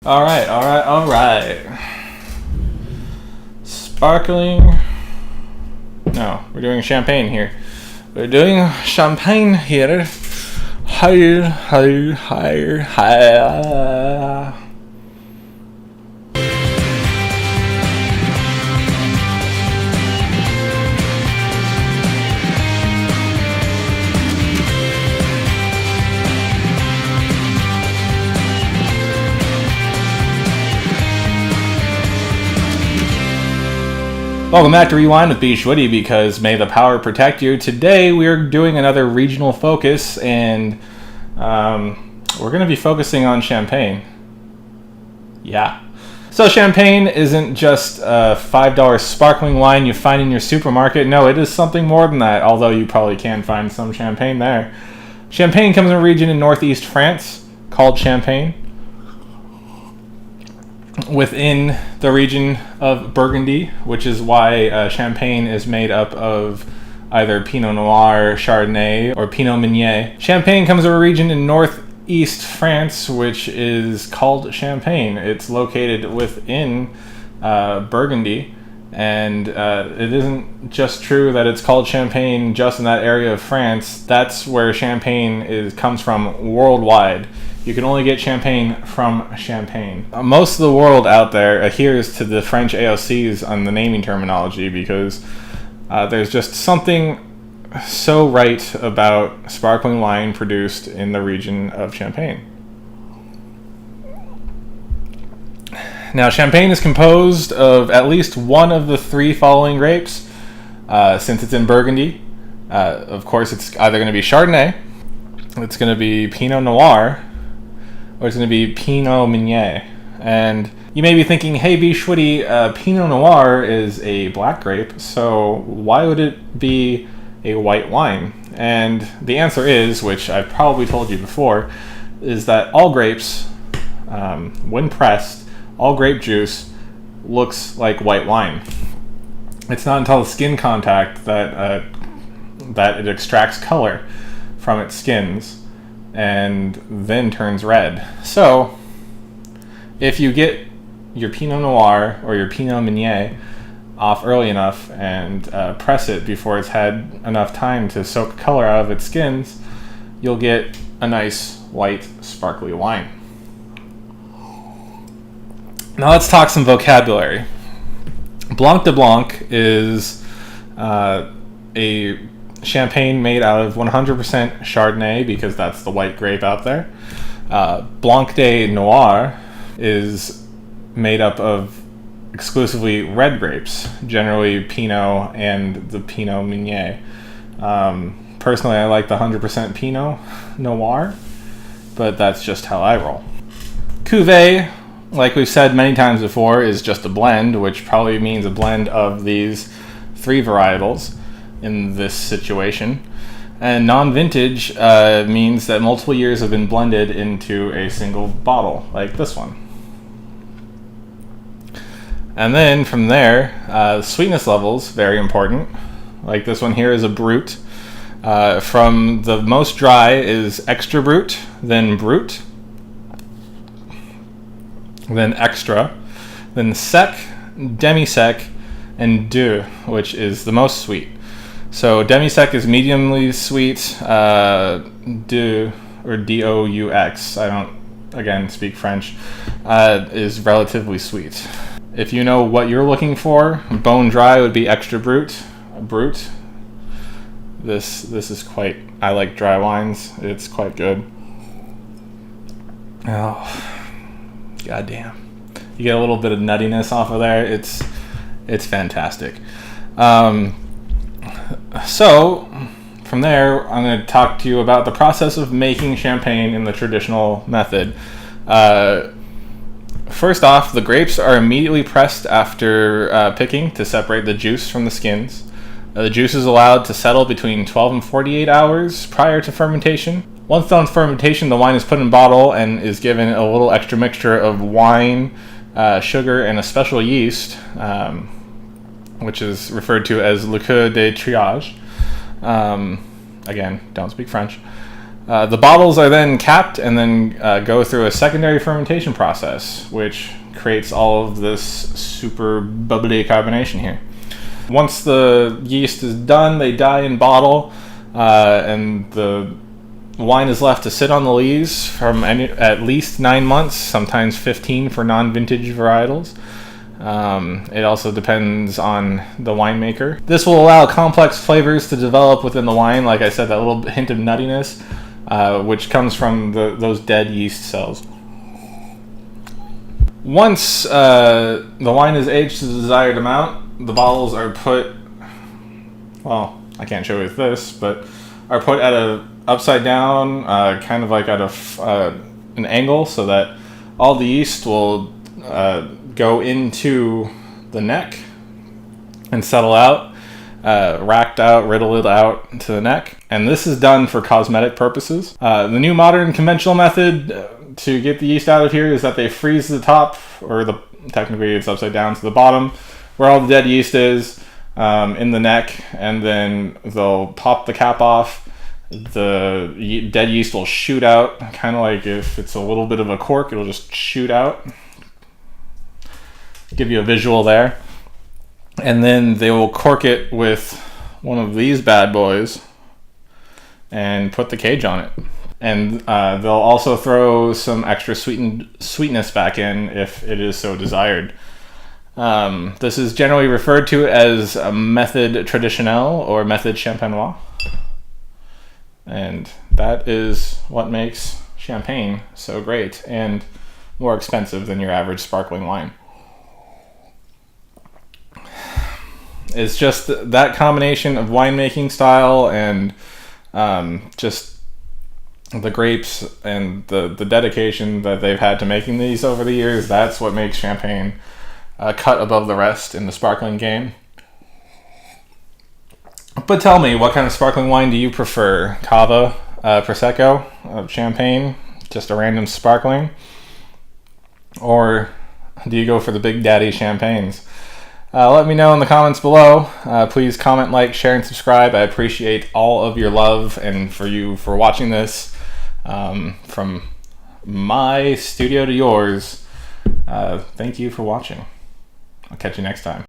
All right. Sparkling. No, we're doing champagne here. We're doing champagne here. Higher. Welcome back to Rewind with bschwitty, because may the power protect you. Today we are doing another regional focus, and we're going to be focusing on champagne. Yeah. So champagne isn't just a $5 sparkling wine you find in your supermarket. No, it is something more than that, although you probably can find some champagne there. Champagne comes from a region in northeast France called Champagne, within the region of Burgundy, which is why Champagne is made up of either Pinot Noir, Chardonnay, or Pinot Meunier. Champagne comes from a region in northeast France, which is called Champagne. It's located within Burgundy, and it isn't just true that it's called Champagne just in that area of France. That's where Champagne comes from worldwide. You can only get champagne from Champagne. Most of the world out there adheres to the French AOCs on the naming terminology, because there's just something so right about sparkling wine produced in the region of Champagne. Now, Champagne is composed of at least one of the three following grapes. Since it's in Burgundy, of course, it's either going to be Chardonnay, it's going to be Pinot Noir, or it's going to be Pinot Meunier. And you may be thinking, hey, bschwitty, Pinot Noir is a black grape, so why would it be a white wine? And the answer is, which I've probably told you before, is that all grapes, when pressed, all grape juice looks like white wine. It's not until the skin contact that it extracts color from its skins and then turns red. So if you get your Pinot Noir or your Pinot Meunier off early enough and press it before it's had enough time to soak color out of its skins, you'll get a nice white sparkly wine. Now let's talk some vocabulary. Blanc de Blanc is a champagne made out of 100% Chardonnay, because that's the white grape out there. Blanc de Noir is made up of exclusively red grapes, generally Pinot and the Pinot Meunier. Personally, I like the 100% Pinot Noir, but that's just how I roll. Cuvée, like we've said many times before, is just a blend, which probably means a blend of these three varietals in this situation. And non-vintage means that multiple years have been blended into a single bottle, like this one. And then from there, sweetness levels, very important. Like this one here is a brut. From the most dry is extra brut, then brut, then extra, then sec, demi-sec, and doux, which is the most sweet. So demi-sec is mediumly sweet, doux, or D-O-U-X, I don't, again, speak French, is relatively sweet. If you know what you're looking for, bone dry would be extra brut. This is quite, I like dry wines, it's quite good. Oh, goddamn. You get a little bit of nuttiness off of there, it's fantastic. So, from there, I'm going to talk to you about the process of making champagne in the traditional method. First off, the grapes are immediately pressed after picking to separate the juice from the skins. The juice is allowed to settle between 12 and 48 hours prior to fermentation. Once done with fermentation, the wine is put in a bottle and is given a little extra mixture of wine, sugar, and a special yeast, which is referred to as liqueur de triage. Again, don't speak French. The bottles are then capped and then go through a secondary fermentation process, which creates all of this super bubbly carbonation here. Once the yeast is done, they die in bottle, and the wine is left to sit on the lees from at least 9 months, sometimes 15 for non-vintage varietals. It also depends on the winemaker. This will allow complex flavors to develop within the wine. Like I said, that little hint of nuttiness, which comes from those dead yeast cells. Once the wine is aged to the desired amount, the bottles are put, well, I can't show you with this, but are put at a upside down, kind of like at an angle, so that all the yeast will go into the neck and settle out, racked out, riddled out to the neck. And this is done for cosmetic purposes. The new modern conventional method to get the yeast out of here is that they freeze the top, or technically it's upside down to the bottom, where all the dead yeast is, in the neck, and then they'll pop the cap off. The dead yeast will shoot out, kind of like if it's a little bit of a cork, it'll just shoot out. Give you a visual there. And then they will cork it with one of these bad boys and put the cage on it. And they'll also throw some extra sweetness back in if it is so desired. This is generally referred to as a method traditionnelle or method champenois. And that is what makes champagne so great and more expensive than your average sparkling wine. It's just that combination of winemaking style and just the grapes and the dedication that they've had to making these over the years. That's what makes champagne cut above the rest in the sparkling game. But tell me, what kind of sparkling wine do you prefer? Cava, Prosecco, champagne, just a random sparkling? Or do you go for the big daddy champagnes? Let me know in the comments below. Please comment, like, share, and subscribe. I appreciate all of your love and for watching this from my studio to yours. Thank you for watching. I'll catch you next time.